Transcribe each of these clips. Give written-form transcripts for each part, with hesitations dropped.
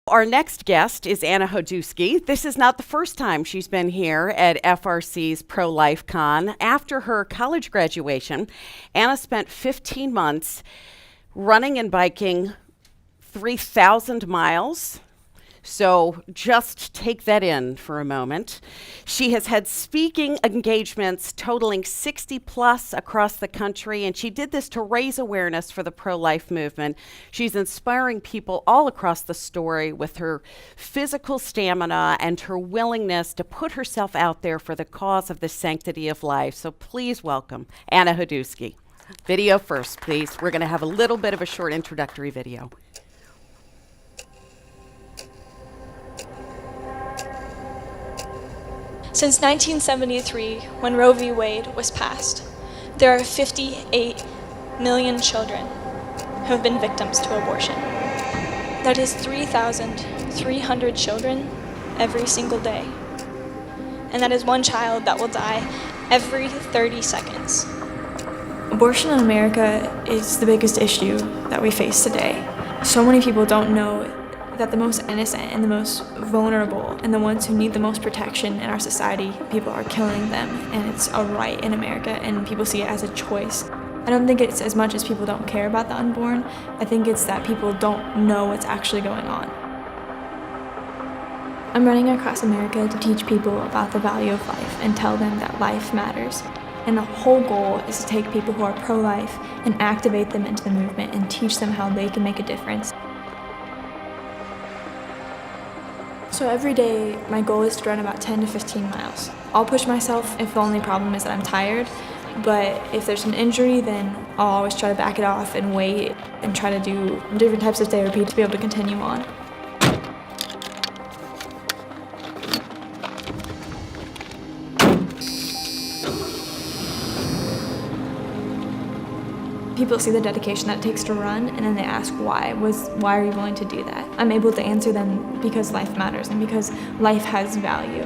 Our next guest is Anna Hoduski. This is not the first time she's been here at FRC's ProLifeCon. After her college graduation, Anna spent 15 months running and biking 3,000 miles. So just take that in for a moment. She has had speaking engagements totaling 60 plus across the country, and she did this to raise awareness for the pro-life movement. She's inspiring people all across the story with her physical stamina and her willingness to put herself out there for the cause of the sanctity of life. So please welcome Anna Hoduski. Video first, please. We're going to have a little bit of a short introductory video. Since 1973, when Roe v. Wade was passed, there are 58 million children who have been victims to abortion. That is 3,300 children every single day. And that is one child that will die every 30 seconds. Abortion in America is the biggest issue that we face today. So many people don't know that the most innocent and the most vulnerable and the ones who need the most protection in our society, people are killing them, and it's a right in America, and people see it as a choice. I don't think it's as much as people don't care about the unborn. I think it's that people don't know what's actually going on. I'm running across America to teach people about the value of life and tell them that life matters. And the whole goal is to take people who are pro-life and activate them into the movement and teach them how they can make a difference. So every day, my goal is to run about 10 to 15 miles. I'll push myself if the only problem is that I'm tired, but if there's an injury, then I'll always try to back it off and wait and try to do different types of therapy to be able to continue on. People see the dedication that it takes to run, and then they ask why are you willing to do that? I'm able to answer them because life matters and because life has value.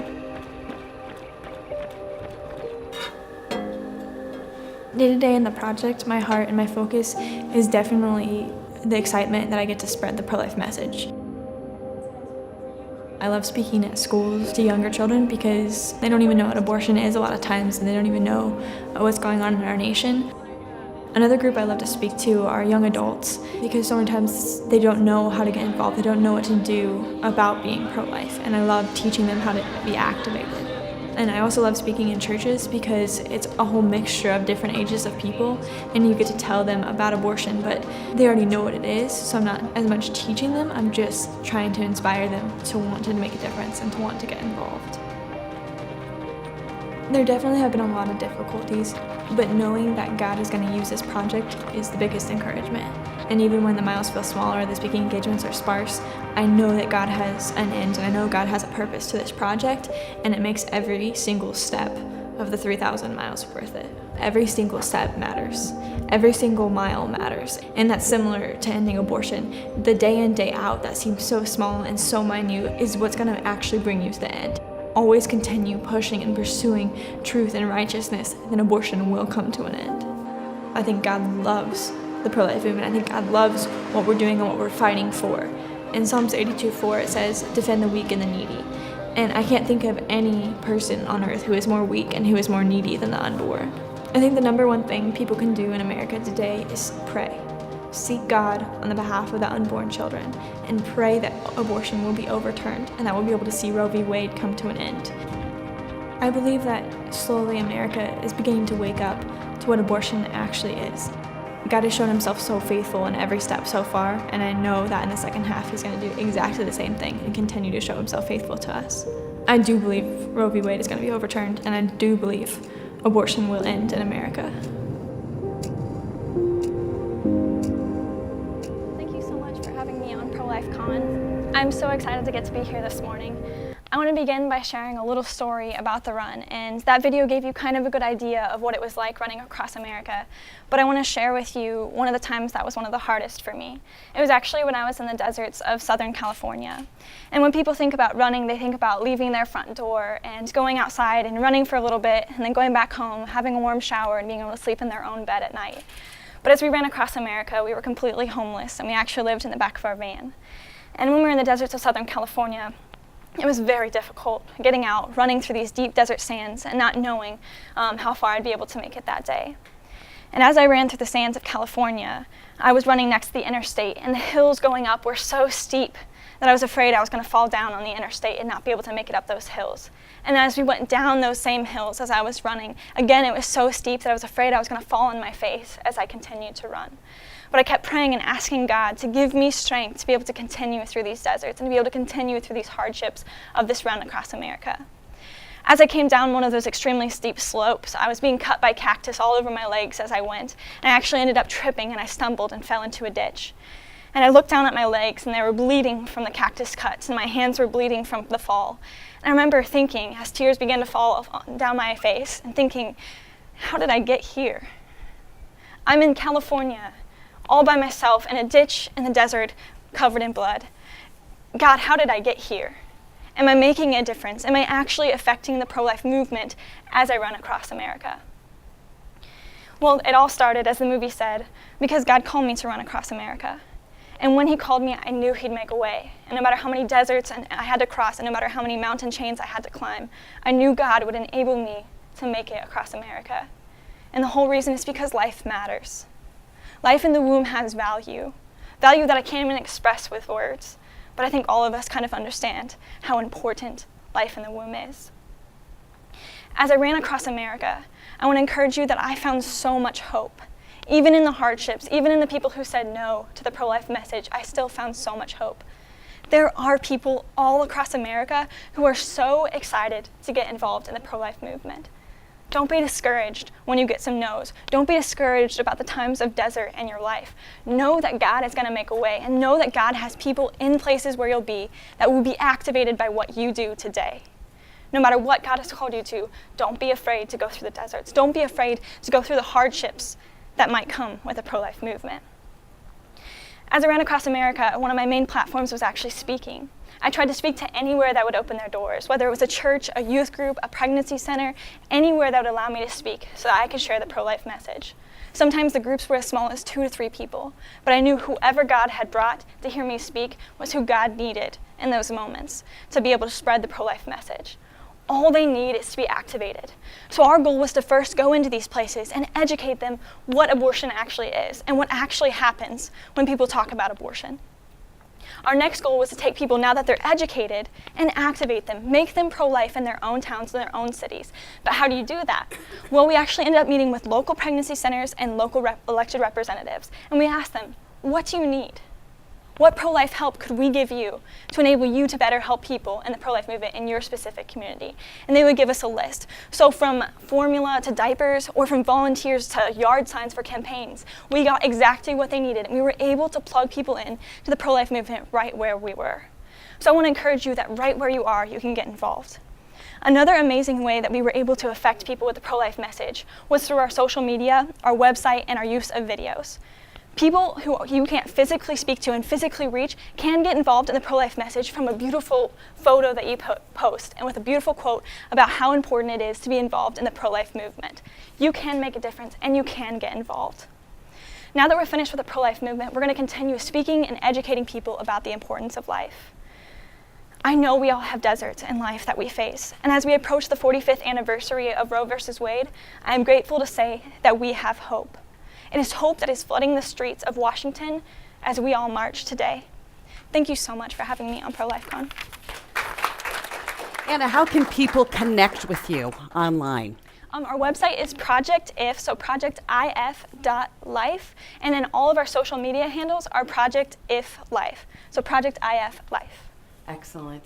Day to day in the project, my heart and my focus is definitely the excitement that I get to spread the pro-life message. I love speaking at schools to younger children because they don't even know what abortion is a lot of times, and they don't even know what's going on in our nation. Another group I love to speak to are young adults because so many times they don't know how to get involved, they don't know what to do about being pro-life, and I love teaching them how to be activated. And I also love speaking in churches because it's a whole mixture of different ages of people, and you get to tell them about abortion, but they already know what it is, so I'm not as much teaching them, I'm just trying to inspire them to want to make a difference and to want to get involved. There definitely have been a lot of difficulties, but knowing that God is going to use this project is the biggest encouragement. And even when the miles feel smaller, the speaking engagements are sparse, I know that God has an end, and I know God has a purpose to this project, and it makes every single step of the 3,000 miles worth it. Every single step matters. Every single mile matters. And that's similar to ending abortion. The day in, day out that seems so small and so minute is what's going to actually bring you to the end. Always continue pushing and pursuing truth and righteousness, then abortion will come to an end. I think God loves the pro-life movement. I think God loves what we're doing and what we're fighting for. In Psalms 82:4 it says, defend the weak and the needy. And I can't think of any person on earth who is more weak and who is more needy than the unborn. I think the number one thing people can do in America today is pray. Seek God on the behalf of the unborn children and pray that abortion will be overturned and that we'll be able to see Roe v. Wade come to an end. I believe that slowly America is beginning to wake up to what abortion actually is. God has shown himself so faithful in every step so far, and I know that in the second half he's going to do exactly the same thing and continue to show himself faithful to us. I do believe Roe v. Wade is going to be overturned, and I do believe abortion will end in America. ProLifeCon. I'm so excited to get to be here this morning. I want to begin by sharing a little story about the run, and that video gave you kind of a good idea of what it was like running across America, but I want to share with you one of the times that was one of the hardest for me. It was actually when I was in the deserts of Southern California. And when people think about running, they think about leaving their front door and going outside and running for a little bit and then going back home, having a warm shower and being able to sleep in their own bed at night. But as we ran across America, we were completely homeless, and we actually lived in the back of our van. And when we were in the deserts of Southern California, it was very difficult getting out, running through these deep desert sands and not knowing how far I'd be able to make it that day. And as I ran through the sands of California, I was running next to the interstate, and the hills going up were so steep that I was afraid I was going to fall down on the interstate and not be able to make it up those hills. And as we went down those same hills as I was running, again, it was so steep that I was afraid I was going to fall on my face as I continued to run. But I kept praying and asking God to give me strength to be able to continue through these deserts and to be able to continue through these hardships of this run across America. As I came down one of those extremely steep slopes, I was being cut by cactus all over my legs as I went, and I actually ended up tripping, and I stumbled and fell into a ditch. And I looked down at my legs, and they were bleeding from the cactus cuts, and my hands were bleeding from the fall. And I remember thinking, as tears began to fall down my face, and thinking, how did I get here? I'm in California, all by myself, in a ditch in the desert, covered in blood. God, how did I get here? Am I making a difference? Am I actually affecting the pro-life movement as I run across America? Well, it all started, as the movie said, because God called me to run across America. And when he called me, I knew he'd make a way. And no matter how many deserts I had to cross, and no matter how many mountain chains I had to climb, I knew God would enable me to make it across America. And the whole reason is because life matters. Life in the womb has value that I can't even express with words. But I think all of us kind of understand how important life in the womb is. As I ran across America, I want to encourage you that I found so much hope. Even in the hardships, even in the people who said no to the pro-life message, I still found so much hope. There are people all across America who are so excited to get involved in the pro-life movement. Don't be discouraged when you get some no's. Don't be discouraged about the times of desert in your life. Know that God is going to make a way, and know that God has people in places where you'll be that will be activated by what you do today. No matter what God has called you to, don't be afraid to go through the deserts. Don't be afraid to go through the hardships that might come with a pro-life movement. As I ran across America, one of my main platforms was actually speaking. I tried to speak to anywhere that would open their doors, whether it was a church, a youth group, a pregnancy center, anywhere that would allow me to speak so that I could share the pro-life message. Sometimes the groups were as small as 2 to 3 people, but I knew whoever God had brought to hear me speak was who God needed in those moments to be able to spread the pro-life message. All they need is to be activated. So our goal was to first go into these places and educate them what abortion actually is and what actually happens when people talk about abortion. Our next goal was to take people, now that they're educated, and activate them, make them pro-life in their own towns and their own cities. But how do you do that? Well, we actually ended up meeting with local pregnancy centers and local elected representatives, and we asked them, what do you need? What pro-life help could we give you to enable you to better help people in the pro-life movement in your specific community? And they would give us a list. So from formula to diapers, or from volunteers to yard signs for campaigns, we got exactly what they needed, and we were able to plug people in to the pro-life movement right where we were. So I want to encourage you that right where you are, you can get involved. Another amazing way that we were able to affect people with the pro-life message was through our social media, our website, and our use of videos. People who you can't physically speak to and physically reach can get involved in the pro-life message from a beautiful photo that you post, and with a beautiful quote about how important it is to be involved in the pro-life movement. You can make a difference, and you can get involved. Now that we're finished with the pro-life movement, we're going to continue speaking and educating people about the importance of life. I know we all have deserts in life that we face, and as we approach the 45th anniversary of Roe versus Wade, I am grateful to say that we have hope. It is hope that is flooding the streets of Washington as we all march today. Thank you so much for having me on ProLifeCon. Anna, how can people connect with you online? Our website is Project If, so projectif.life, and then all of our social media handles are Project If Life, so Project IF Life. Excellent.